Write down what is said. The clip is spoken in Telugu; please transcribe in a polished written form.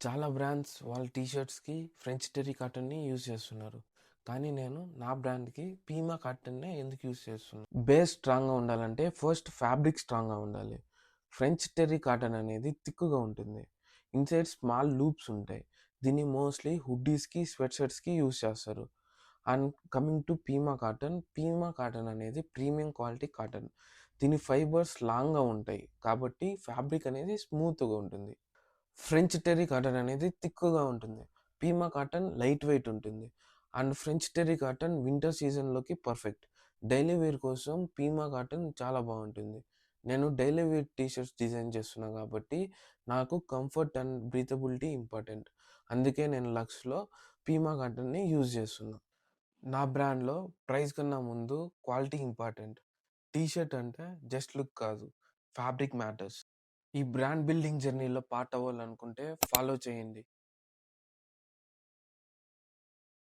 చాలా బ్రాండ్స్ వాళ్ళ టీ షర్ట్స్‌కి ఫ్రెంచ్ టెర్రీ కాటన్‌ని యూజ్ చేస్తున్నారు. కానీ నేను నా బ్రాండ్‌కి పీమా కాటన్‌నే ఎందుకు యూజ్ చేస్తున్నా. బేస్ స్ట్రాంగ్‌గా ఉండాలంటే ఫస్ట్ ఫ్యాబ్రిక్ స్ట్రాంగ్‌గా ఉండాలి. ఫ్రెంచ్ టెర్రీ కాటన్ అనేది థిక్‌గా ఉంటుంది. ఇన్‌సైడ్ స్మాల్ లూప్స్ ఉంటాయి. దీన్ని మోస్ట్‌లీ హుడ్డీస్‌కి, స్వెట్ షర్ట్స్‌కి యూజ్ చేస్తారు. అండ్ కమింగ్ టు పీమా కాటన్ అనేది ప్రీమియం క్వాలిటీ కాటన్. దీని ఫైబర్స్ లాంగ్‌గా ఉంటాయి. కాబట్టి ఫ్యాబ్రిక్ అనేది స్మూత్‌గా ఉంటుంది. ఫ్రెంచ్ టెర్రీ కాటన్ అనేది థిక్‌గా ఉంటుంది. పీమా కాటన్ లైట్ వెయిట్ ఉంటుంది. And French terry cotton winter సీజన్‌లోకి పర్ఫెక్ట్. డైలీ వేర్ కోసం పీమా కాటన్ చాలా బావుంటుంది. నేను daily wear T shirts design చేస్తున్నా కాబట్టి నాకు కంఫర్ట్ అండ్ బ్రీతబిలిటీ ఇంపార్టెంట్. అందుకే నేను లక్స్‌లో పీమా కాటన్‌ని యూజ్ చేస్తున్నా. నా బ్రాండ్‌లో ప్రైస్ కన్నా ముందు క్వాలిటీ ఇంపార్టెంట్. టీ షర్ట్ అంటే జస్ట్ లుక్ కాదు, ఫ్యాబ్రిక్ మ్యాటర్స్. ఈ బ్రాండ్ బిల్డింగ్ జర్నీలో పార్ట్ అవ్వాలనుకుంటే ఫాలో చేయండి.